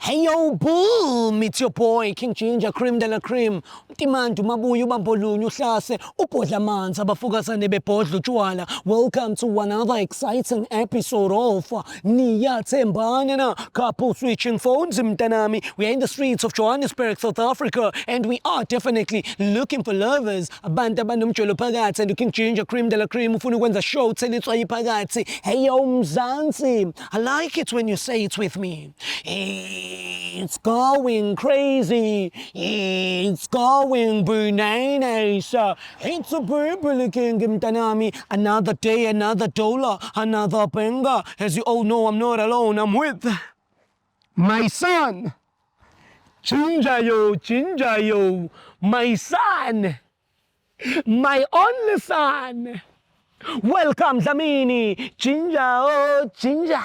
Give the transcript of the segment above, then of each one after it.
Hey yo, boom! It's your boy, King Ginger, Cream de la Cream. Timantu mabuyu bambolunyu hlase, ubhodla amanzi abafukazane bebhodla utshwala. Welcome to another exciting episode of Niyathembana na Couple Switching Phones mtanami. We are in the streets of Johannesburg, South Africa, and we are definitely looking for lovers. Abantu abanomjolo phakathi and King Ginger, Cream de la Cream ufuna ukwenza show thelitswa yiphakathi. Hey yo Mzansi, I like it when you say it with me. It's going crazy. It's going bananas. It's a purple king mtanami. Another day, another dollar, another banger. As you all know, I'm not alone. I'm with my son. Ginger yo, my son. My only son. Welcome Dlamini, Ginger, oh Ginger,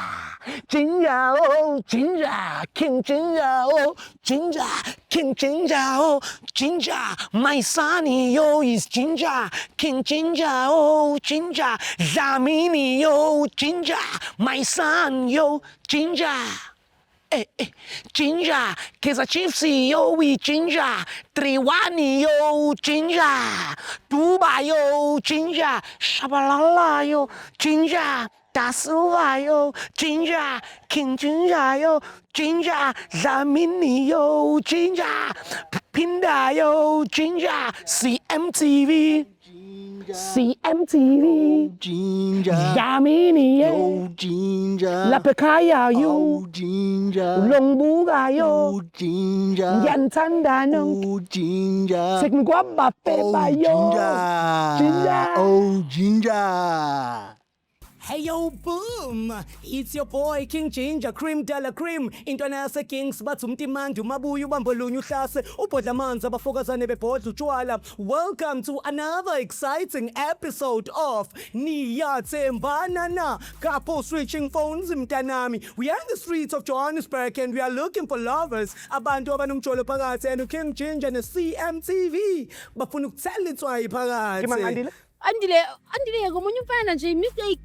Ginger, oh Ginger, King Ginger, oh Ginger, King Ginger, oh Ginger, my sonny, yo is Ginger, King Ginger, oh Ginger, Dlamini, yo Ginger, my son, yo Ginger. Ginger, Kaizer Chiefs, yo, we Ginger, 3-1, yo, Ginger, Dubai, yo, Ginger, Shabalala, yo, Ginger, Da Silva, yo, Ginger, King Ginger, yo, Ginger, Dlamini, yo, Ginger, Pinda, yo, Ginger, CMTV. CMTV, Ginger, Dlamini, oh Ginger, Lapekaya, yo, oh Ginger, Longbuga, yo, oh Ginger, Yantanda, no, oh Ginger, Tekngwaba, Peba, yo, Ginger. oh Ginger. Hey yo, boom! It's your boy, King Ginger, Cream de la Cream. Intwana yase Kings, bathumtimandi, mabuyu, bambolunyu hlase, ubhodla amanzi abafokazane bebhodla utshwala. Welcome to another exciting episode of Niyathembana na Couple Switching Phones mtanami. We are in the streets of Johannesburg and we are looking for lovers. Abantu abanomjolo phakathi and King Ginger ne CMTV. Bafuna ukuthelitswa yiphakathi. Andile ngomunye umfana nje mistake.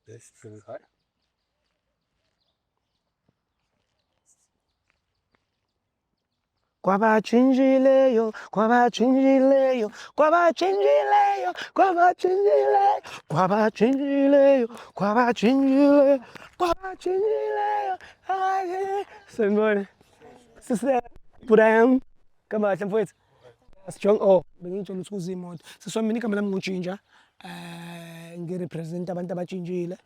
This is high. Kwabachinjileyo, kwabachinjileyo, kwabachinjileyo, kwabachinjileyo, kwabachinjileyo, kwabachinjileyo, kwabachinjileyo. Sanibona. Sise Budam. Kabahle mfowethu. Strong oh, bengitshela ukuthi kuza imoto. Siswami igama lami nguJinja. Ngirepresent abantu abachinjile.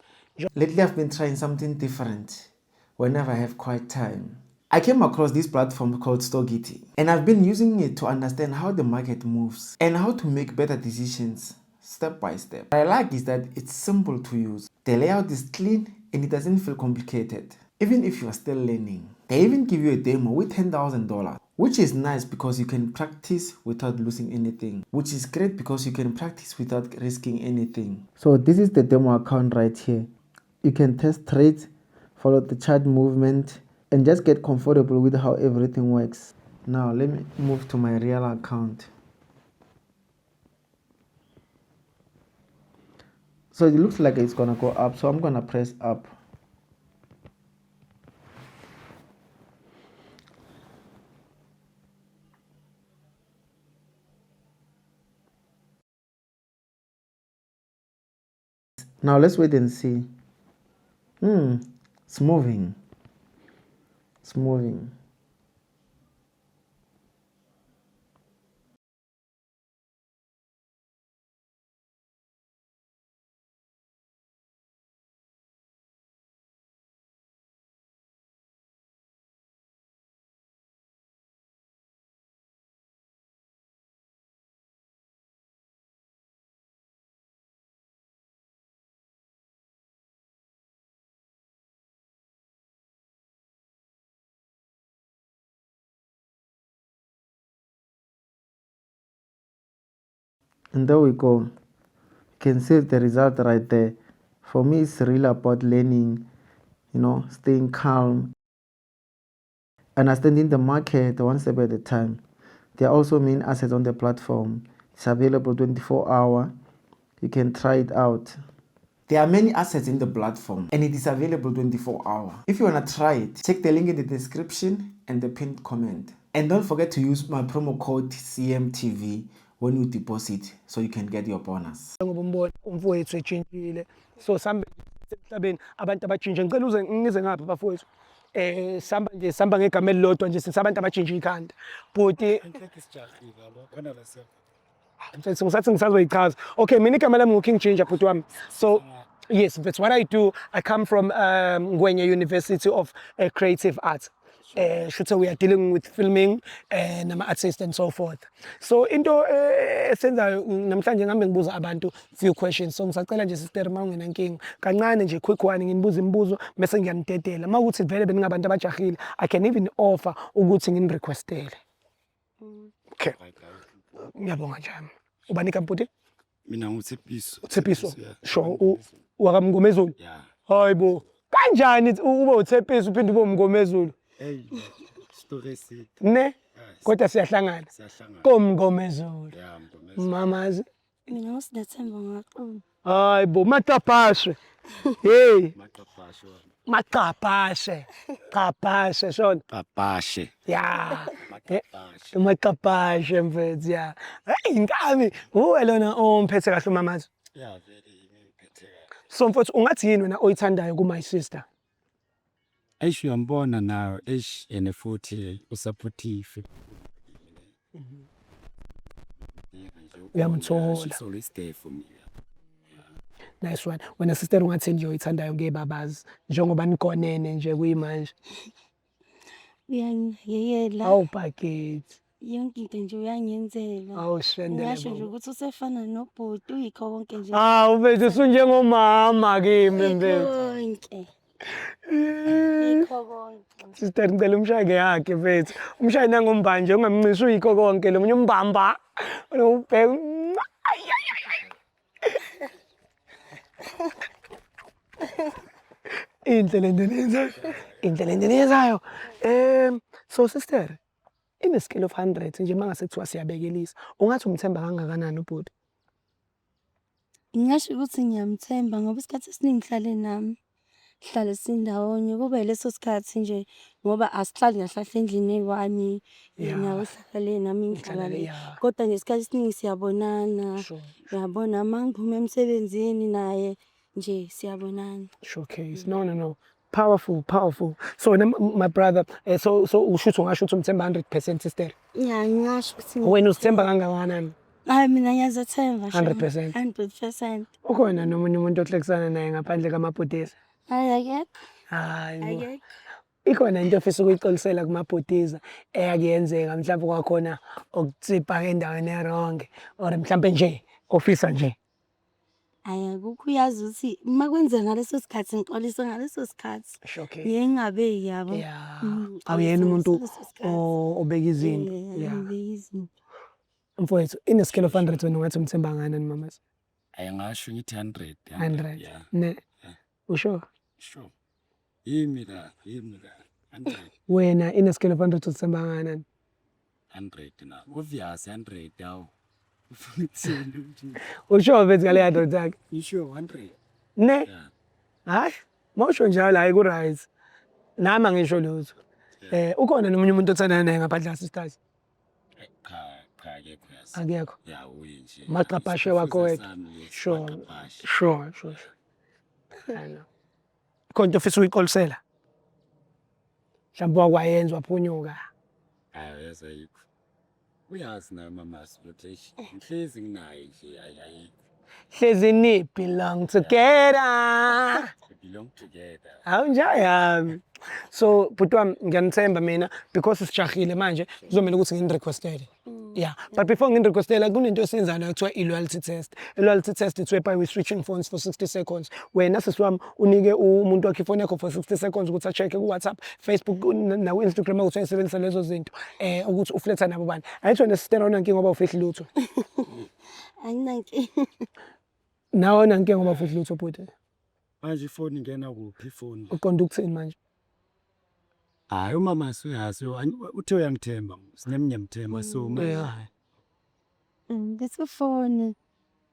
Lately, I've been trying something different whenever I have quiet time. I came across this platform called Stokity, and I've been using it to understand how the market moves and how to make better decisions step by step. What I like is that it's simple to use. The layout is clean and it doesn't feel complicated, even if you are still learning. They even give you a demo with $10,000, which is nice because you can practice without losing anything, which is great because you can practice without risking anything. So this is the demo account right here. You can test trades, follow the chart movement, and just get comfortable with how everything works. Now let me move to my real account. So it looks like it's gonna go up, so I'm gonna press up. Now let's wait and see. It's moving. It's moving. And there we go. You can see the result right there. For me, it's really about learning, staying calm, understanding the market one step at a time. There are also main assets on the platform. It's available 24 hours. You can try it out. There are many assets in the platform and it is available 24 hours. If you want to try it, check the link in the description and the pinned comment. And don't forget to use my promo code CMTV when you deposit so you can get your bonus. Ngoba umbona umfowethu etshintshile. So sambe emhlabeni abantu abatshintshe. Ngicela uze ngize ngapha bafowethu. Samba ngegama elilodwa nje sisabantu abatshintshe ikhanda. Bhuti ngisathi ngisazoyichaza. Okay, mina igama lami ngu King Ginger bhuti wami. So yes, that's what I do. I come from Ngwenya University of Creative Arts. So we are dealing with filming and artists and so forth. So into esenzayo namhlanje ngihambe ngibuza abantu few questions. So ngisacela nje sister mawungena inkinga. Kancane nje quick one nginibuza imibuzo bese ngiyanidedela. Mawukuthi vele beningabantu abajahile, I can even offer ukuthi nginirequestele. Okay. Ngiyabonga njani. Ubani kampoti? Mina nguThepiso. Thepiso. Sure. Wakamngomezulu. Yeah. Hayibo. Kanjani ube uThepiso uphinde ube umngomezulu? Hey, story set. Ne? Kodwa siyahlangana. Siyahlangana. Komngomezulu. Yeah, Mntomezi. Mamazi. Mina ngosidathemba ngaqobo. Hayibo, matapashe. Hey, Maqapashe wona. maqapashe. Qapashe shona. Papashe. Yeah. Maqapashe. Maqapashe mfethu ya. Hey, Nkami, uwe lona omphethe kahle mamazi. Yeah, vele ngiphethe kahle. So mfethu ungathi yini wena oyithandayo ku My Sister? Eish uyambona nawe, eish ene futhi usupportive. Uyamthola. She's always there for me. Nice one. Wena sister ungathi nje oyithandayo ngebabazi njengoba nikonene nje kuyimanje. Uyangiyela. Awubhaketi. Yonke into nje uyangenzela. Awushendele. Ngisho nje ukuthi usefana nobhuti uyikho konke nje. Mfethu usunjengomama kimi mfethu. Konke. Yikho konke. Sister ngicela umshayeke yakhe mfethu. Umshaye nangombani nje ungamncisi uyikho konke lo munye umbamba. Ubheka. Inhle lendenezayo. So sister, in a scale of 100 nje mangase kuthiwa siyabekelisa. Ungathi umthemba kangakanani ubhuti? Ngingasho ukuthi ngiyamthemba ngoba isikhathi esiningi ngihlale nami. Sihlale sindawonye kube leso sikhathi nje ngoba asihlali ngahlahla endlini ekwami nawe uhlale nami ngihlala le. Kodwa nje isikhathi esiningi siyabonana. Uyabona mangiphume emsebenzini naye nje siyabonana. Showcase. No. Powerful. So my brother, so ushuthi ungasho ukuthi umthemba 100% sister. Yeah, ngingasho ukuthi Wena usithemba kangakanani? hayi mina ngiyazathemba 100%. 100%. Ukhona nomunye umuntu ohlekisana naye ngaphandle kamabhotisa? Hayi akekho. Hayi. Akekho. Ikhona into ofisa ukuyixolisela kumabhotisa eyakuyenzeka mhlawumbe kwakhona okutsipha endaweni eronke or mhlawumbe nje ofisa nje. Hayi akukho uyazi ukuthi uma kwenzeka ngaleso sikhathi ngixolisa ngaleso sikhathi. Showcase. Ngingabe yabo. Yeah. Awuyena umuntu obeka izinto. Yeah. Izinto. Mfowethu, in a scale of 100 wena ungathi umthemba kangakanani mamazi? Ayingasho ngithi 100. 100. Yeah. Ne. Usho? Sure. Yimi la. 100. Wena in a scale of 100 uthemba kangakanani? 100 na. Obvious 100 yawo. Ufuna Usho mfethu ngale 100 yakhe? Isho 100. Ne. Yeah. Hayi, mawusho njalo hayi ku right. Nami angisho lutho. Ukhona nomunye umuntu othandana naye ngaphandle sisters? Cha akekho yazi. Akekho. Yeah, uye nje. Maqapashe wakho wethu. Sure. Ano. Konke ofisa uyixolisela. Mhlawumbe wakwayenza waphunyuka. Hayi yazi ayikho. Uyazi naye mama ukuthi ngihlezi nginaye nje ayikho. Hlezi ni belong together. We belong together. Awunjayami. So bhuti wami ngiyanithemba mina because sijahile manje kuzomela ukuthi nginirequestele. Yeah, but before nginirequestela kunento esenzayo ekuthiwa i-loyalty test. I-loyalty test it's by switching phones for 60 seconds. Wena sisi wami unike umuntu wakhe ifoni yakho for 60 seconds ukuthi a-check ku WhatsApp, Facebook na Instagram ukuthi uyisebenzisa lezo zinto ukuthi ufletha nabo bani. Ayithi wena sister awunankinga ngoba ufihli lutho. Ayinankinga. Nawe awunankinga ngoba ufihli lutho bhuti. Manje ifoni ingena kuphi ifoni? Uqonda ukuthini manje? Hayi umama uyazi uthe uyangithemba sinemnye mthemba so manje. Ngisifone.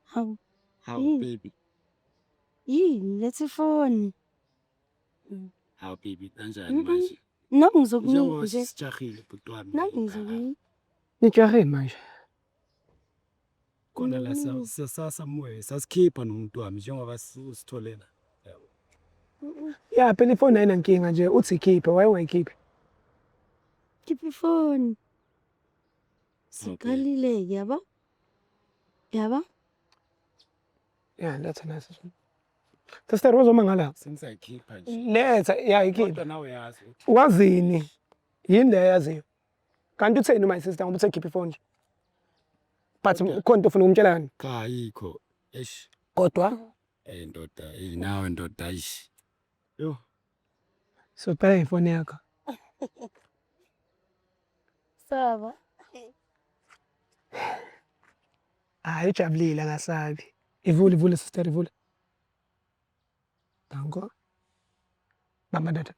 Hawu. How baby. Yini letha ifoni. Hawu baby kanjani manje? Nangu Njengoba ngizokunika nje. sisijahile bhuti wami. Nangu ngizokunika. Nijahe manje. Khona la sasamoya sasikhipha nomuntu wami njengoba usitholela. Ya phela ifoni ayinankinga nje uthi ikhiphe waye ungayikhiphi. Khipha ifoni. Sikalile yaba. Yaba? Ya letha nasi. Sister uzoma ngala. Sengisayikhipha nje. Letha ya ikhiphe. Kodwa nawe yazi ukuthi Wazini? Yini le yaziyo? Kanti utheni my sister ngoba uthi khipha ifoni nje? But khona into ufuna ukumtshela ngani? cha ayikho. Eish. Kodwa Ndoda, nawe ndoda ayish. Yo. so phela ifoni yakho. Saba. Hayi ujabulile akasabi. Ivule sister ivule. Danko. Bamba dada.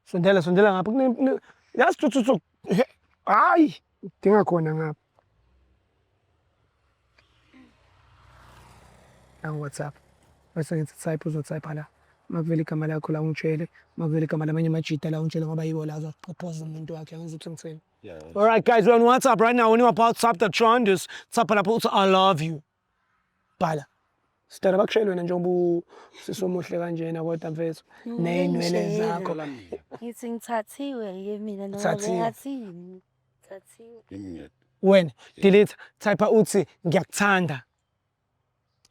Sondela ngapha. Yasithuthuthu. Hayi, dinga khona ngapha. Ang WhatsApp. Bese ngithi type uzotype la. Makuvela igama lakho la ungitshele, makuvela igama lamanye amajita la ungitshele ngoba yibo la azopropose umuntu wakhe angizothi ngithini. Yeah. All right, guys, we're on WhatsApp right now. When you're about to the trenders, tap on the I love you. Bala. Sitara bakushayela wena njengoba sisomuhle kanjena kodwa mfethu neyinwele zakho. Ngithi ngithathiwe mina noma Uthathiwe. ngathini. Thathiwe. Wena delete type uthi ngiyakuthanda.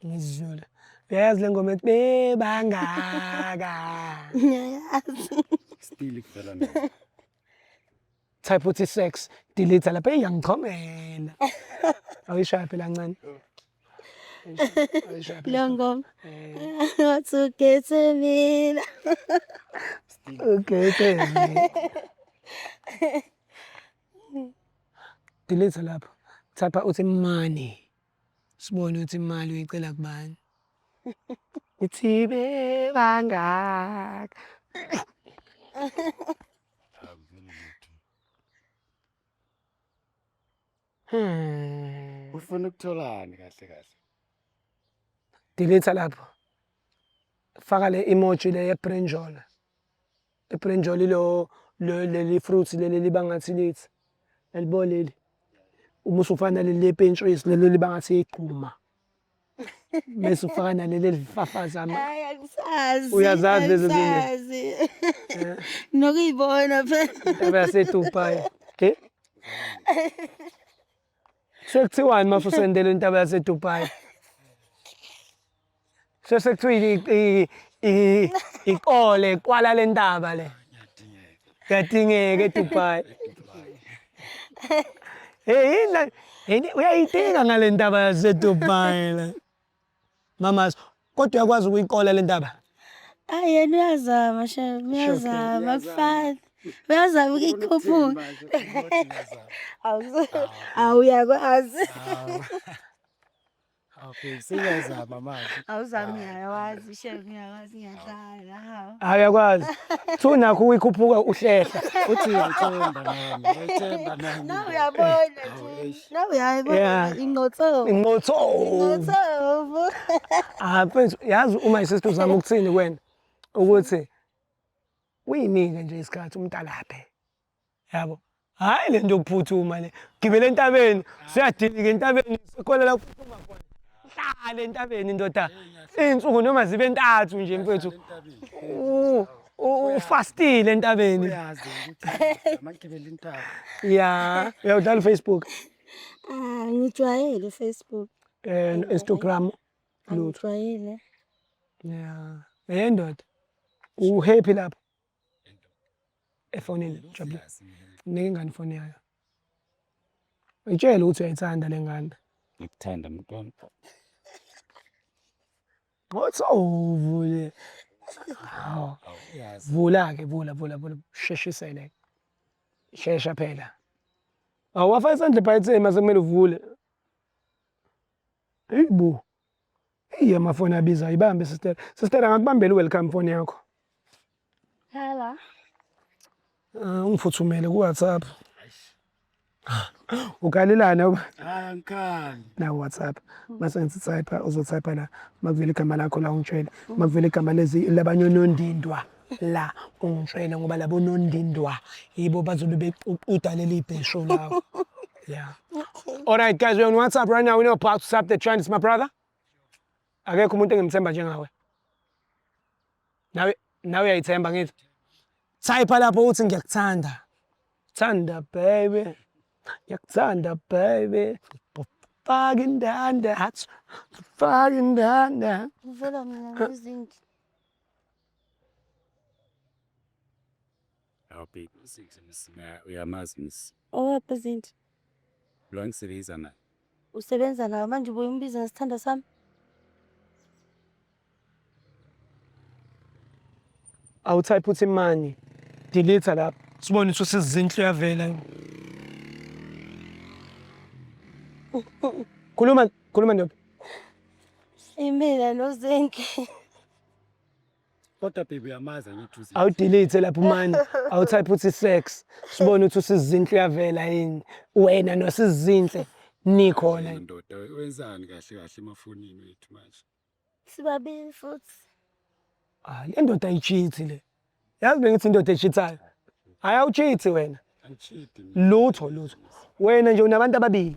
Ngizizule. Uyazi le ngoma ethi bebangaka. Ngiyayazi. Still kuvela nayo. Type uthi sex delete lapha iyangichomela. Awuyishaya phela kancane. Awuyishaya phela. Leyo ngoma. Wathukethe mina. Okay, delete lapha. Type uthi money. Sibone ukuthi imali uyicela kubani. Ithi bebangaka. Ufuna ukutholani kahle kahle? Delete lapho. Faka le emoji le yebrinjol. Ibrinjol leli fruit leli libangathi lithi. Elibonile. Uma usufana leli lepentshwesi leli libangathi iqhuma. Bese ufaka naleli lifafaza ama. Hayi akusazi. Uyazazi lezi zinto? Akusazi. Nokuyibona phela. Intaba yaseDubai. Okay? Sekuthiwani mase usendele intaba yaseDubai? Sekuthiwa ikole kwala le ntaba le. Kuyadingeka eDubai. Hey, uyayidinga ngale ntaba yaseDubai la. Mamas, kodwa uyakwazi ukuyikola le ntaba? Hayi yena uyazama shame, uyazama akufani. Uyazama ukuyikhuphuka. Awuyakwazi. Okay, siyazama manje. Awuzami uyawazi shame uyawazi ngiyadlala hawo. Hayi uyakwazi. Thunakho uyikhuphuka uhlehla. Uthi uyithemba nami, uyithemba nami. Nawe uyabona nje. Nawe uyayibona Yeah. ingqotho. Ingqotho. Ingqotho. Mfethu yazi uma isister uzama ukuthini kwena ukuthi uyinike nje isikhathi umntalaphe. Yabo. Hayi lento yokuphuthuma le. Gibele entabeni, siyadilika entabeni, sikholela ukuphuthuma khona. Hlala entabeni indoda. Insuku noma zibe ntathu nje mfethu. Ufastile entabeni. Uyazi ukuthi amagibela intaba. Yeah, uyawudlala Facebook, Ngijwayele Facebook. Instagram, lutho. Ngijwayele. Yeah. Ndoda. Uhappy lapho? Efonini, jabule. Nike ingane ifoni yayo. Uyitshela ukuthi uyayithanda le ngane. Ngikuthanda mntwana. Vule. Hawu. Uyazi. Vula-ke, vula. Sheshisele. Shesha phela. Awafaka isandla ephaketheni mase kumele uvule. Eyibo. Hey amafoni abiza ibambe sister. Sister angakubambela welcome phone yakho. Hala. Ungifuthumele ku WhatsApp. Ukalelana Hayi angikhali. na WhatsApp. Mase ngithi type uzotype la makuvela igama lakho la ungitshele. Makuvela igama labanye onondindwa la ungitshele ngoba labo nondindwa yibo bazobe bequdalela ibhesho lawo. Yeah. All right guys, we're on WhatsApp right now. We know about to stop the trend. It's my brother. Akekho umuntu engimthemba njengawe. Nawe uyayithemba ngithi. Type lapho uthi ngiyakuthanda. Thanda baby. Yakuthanda baby. Fucking down that. Fucking down that. Uvela mina ngizinto. Awu baby, uyamazi miss. Owaphi izinto? Lo ngisebenza naye. Usebenza nayo manje ubuye umbize ngesithanda sami? Awutype uthi money. Delete lapho. Sibone ukuthi usizinhle uyavela. Khuluma ndoda. Imina noZinhle. Kodwa baby uyamazi angithi uzi. Awudelete lapho money. Awutype uthi sex. Sibone ukuthi usizinhle uyavela yini. Wena nosizinhle nikhona. Ndoda wenzani kahle kahle emafonini wethu manje. Sibabili futhi. Le ndoda ayicheat le. Yazi bengithi indoda echithayo. Hayi awucheat wena. Angichidi. Lutho. Wena nje unabantu ababili.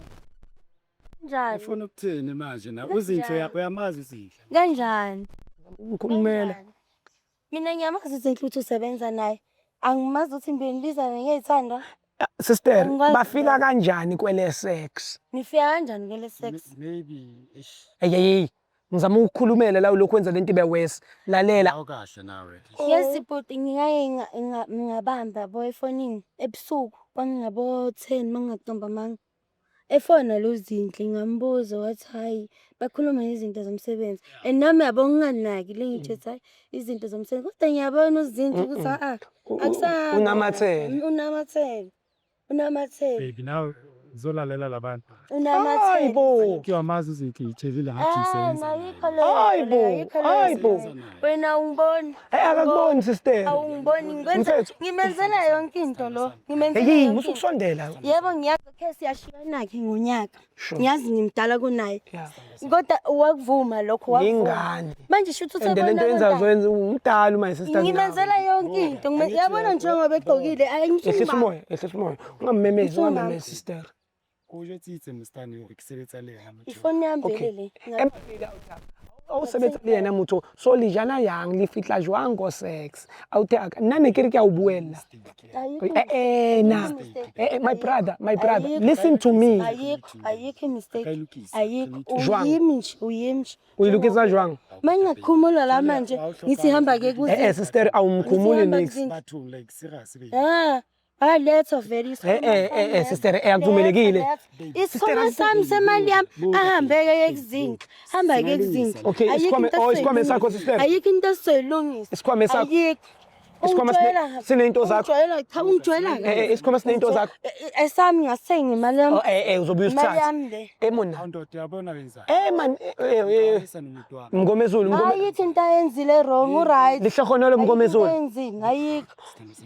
Kanjani? Ufuna ukuthini manje na uzinto yakho uyamazi uzinhle. Kanjani? Ngikhulumela. Mina ngiyamazi uZinhle ukuthi usebenza naye. Angimazi ukuthi ngibenilizana ngiyayithanda. Sister, Angikwazi bafika kanjani kwele sex? Nifika kanjani ngele sex? Maybe ish. Hey. Ngizama ukukhulumela la lokho kwenza lento ibe worse. Lalela. Awukahle nawe. Yes bhuti ngingake ngabamba yabo efonini ebusuku bangingabo 10 mangaqomba manga. Efona lo Zinhle ngambuza wathi hayi bakhuluma izinto zomsebenzi. Nami yabo nginganaki lengithi hayi izinto zomsebenzi. Kodwa ngiyabona uZinhle ukuthi unamathele. Baby now zolalela labantu. Hayibo. Kuyamazi uzinhle itshelile ngathi isebenza. Hayibo. Wena ungibona? Akakuboni sister. Awungiboni ngimenzela yonke into lo. Hey, musukusondela. Yebo ngiyazi ke siyashiyana ke ngonyaka. Ngiyazi ngimdala kunaye. Yeah. Kodwa wakuvuma lokho wakuvuma. Ingane. Manje shuthi And lento yenza zoyenza umdala my sister. ngimenzela yonke into. Yabona njengoba egqokile Ehlisa umoya. Ungamemezi sister. Kusho ukuthi mstani ukusebenza le hama. Ifoni yami le. Awusebenza le yena motho so lijana yang li fitla jwang go sex. Awuteka nane kere ke awubuela. My brother, listen to me. Ayikho mistake. Jwang. Uyimshi. Uyilukisa jwang. Mangakhumula la manje ngithi hamba ke kuze. Sister awumkhumuli nix. Bathu like serious. Let's very sister akuvumelekile. Isikhwama sami semali yami ahambe ke ekuzinhle. Hamba ke ekuzinhle. Okay, isikhwama sakho sister. Ayikho into esoyilungisa. Isikhwama sakho. Ayikho. Isikhwama sinento zakho. Ungijwayela ke. Isikhwama sinento zakho. Esami ngasenga imali yami. Uzobuya Imali usithathe. yami le. Mona. Ndoda yabona wenza. Man, Uyisa nomntwana. Mngomezulu, Ayithi into ayenzile wrong, right. lihlahonelo Mngomezulu. Ayikho.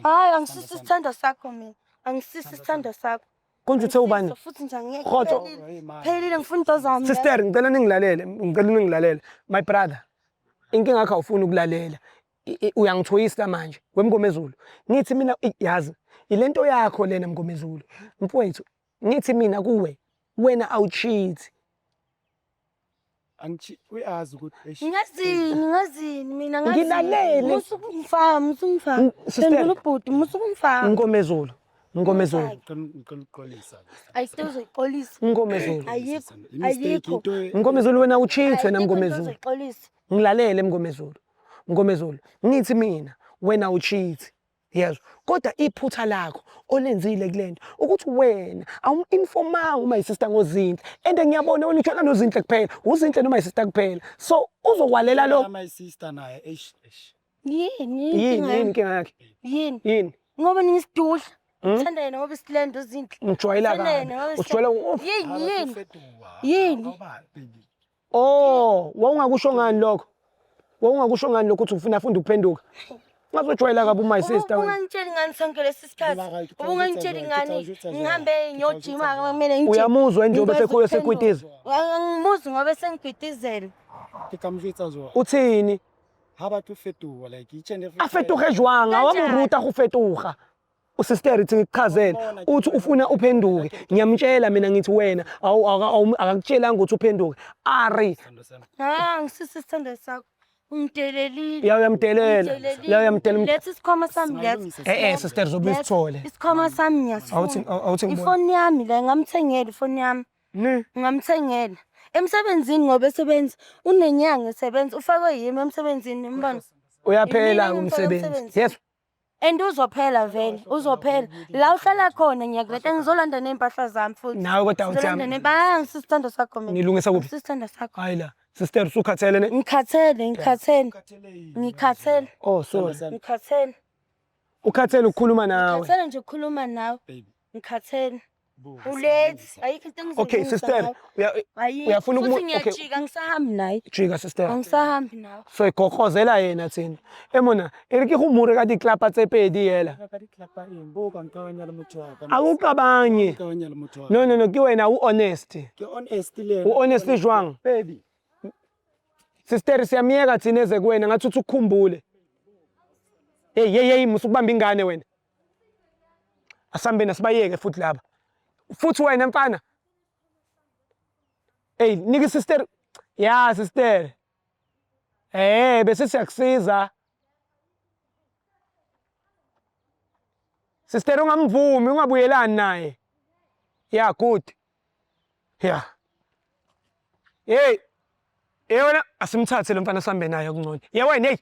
Hayi angisisi isithando sakho mina. Angisisi isithando sakho. Konje uthe ubani? Futhi nje angeke. Rhoto. Phelile ngifuna into zami. Sister, ngicela ningilalele. My brother. Inkinga yakho awufuni ukulalela. Uyangithoyisa manje weMngomezulu. Ngithi mina yazi ilento yakho lena Mngomezulu. Mfowethu, ngithi mina kuwe wena awucheat. Uyazi ukuthi Ngingazini mina ngazi. Ngilalele. Musungifama. Phendula ubhuti, musungifama. Mngomezulu. ngikuqolisa. Ayisizoxolisa. Mngomezulu. Ayikho. Mngomezulu wena ucheat wena Mngomezulu. Ayisizoxolisa. Ngilalele Mngomezulu. Ngithi mina wena ucheat. Yes. Kodwa iphutha lakho olenzile kulento ukuthi wena awuminformanga my sister ngoZinhle and ngiyabona wena utshela noZinhle kuphela. uZinhle noma my sister kuphela. So uzokwalela lo. My sister naye Yini inkinga yakhe? Yini? Ngoba ningisidudla. Uthanda yena ngoba isilendo uZinhle. Ngijwayela kabi. Usijwayela Yini? wawungakusho ngani lokho? Wawungakusho ngani lokho ukuthi ufuna uphenduka? ngazojwayela kabi my sister wena. Ungangitsheli ngani sonke lesi sikhathi. Ungangitsheli ngani ngihambe ngiyojima kumele ngijime. Uyamuzwa njengoba sekhoyo sekwitiza. Angimuzi ngoba sengigwitizela. Ke ka mo jwetsa jwang Uthini? ha ba tlo fetoha like each and every A fetoge jwang wa moruta go fetoga. Usister ithi ngikuchazela uthi ufuna uphenduke. Ngiyamtshela mina ngithi wena akakutshela ukuthi uphenduke. Ari Ngisisi isithando sakho. Ungitelelile. uyamdelela. Uyamdelela. Lethi isikhwama sami lethi. Sister zobe sithole. Isikhwama sami Awuthi ngibona. ifoni yami la ngamthengela ifoni yami. Ne. Ngamthengela. Emsebenzini ngoba esebenza unenyanga esebenza ufakwe yimi emsebenzini imbona. Uyaphela umsebenzi. Yes. And uzophela vele uzophela la uhlala khona ngiyakuleta ngizolanda nempahla zami futhi. Nawe kodwa Ngizolanda uthi ngisisithando sakho mina. nilungisa kuphi? Sisithando sakho. Hayi la. Sister usukhathele ne? Ngikhathele. Oh sorry. Ngikhathele. Ukhathele ukukhuluma nawe. Ngikhathele nje ukukhuluma nawe. Ngikhathele. Ulethi ayikho into engizoyenza. Okay sister. Uyafuna ukuthi ngiyajika ngisahambi naye. Jika sister. Angisahambi nawe. So igokhozela yena thina. Emona, ere ke go mure ka diklapa tse pedi yela. ka ditlapa eng bo ka nkawanya le motho wa ka Akuqabanye. nkawanya le motho wa No, ke wena u honest. ke honest le U honest jwang? baby Sister siyamiyeka thina eze kuwena ngathi uthi ukukhumbule. Hey musukubamba ingane wena. Asambe nasibayeke futhi laba. Futhi wena mfana. Hey, niki sister. Ya sister. Bese siyakusiza. Sister ungamvumi ungabuyelani naye. Yeah, good. Yeah. Hey. Wena asimthathe lo mfana sambe naye okungcono. Ye wena hey.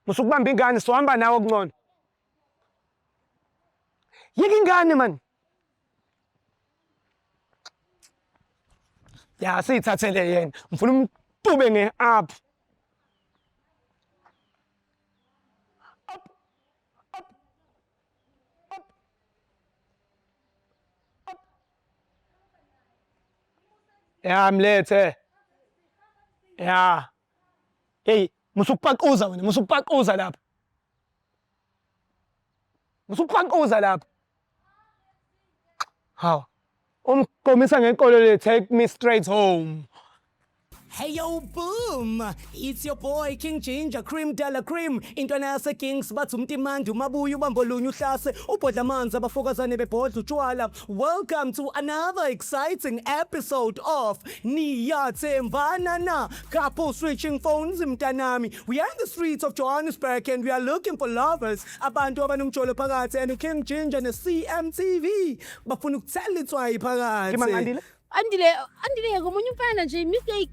Musukubamba ingane sohamba nawe okungcono. Yeke ingane man. Ya siyithathele yena. Ngifuna umtube nge-up. Ya mlethe. Ya. Hey, musukupaquza wena, musukupaquza lapha. Musukupaquza lapha. Haw. Umkomisa ngenkolo le take me straight home. Hey yo boom, it's your boy King Ginger Cream de la Cream. Intwana yase Kings bathi umtimandi umabuya ubambo lunye uhlase ubhodla amanzi abafokazane bebhodla utshwala. Welcome to another exciting episode of Niyathembana na couple switching phones mntanami. We are in the streets of Johannesburg and we are looking for lovers. Abantu abanomjolo phakathi and King Ginger ne CMTV bafuna ukuthela itswayi phakathi. Andile ngomunye umfana nje mistake.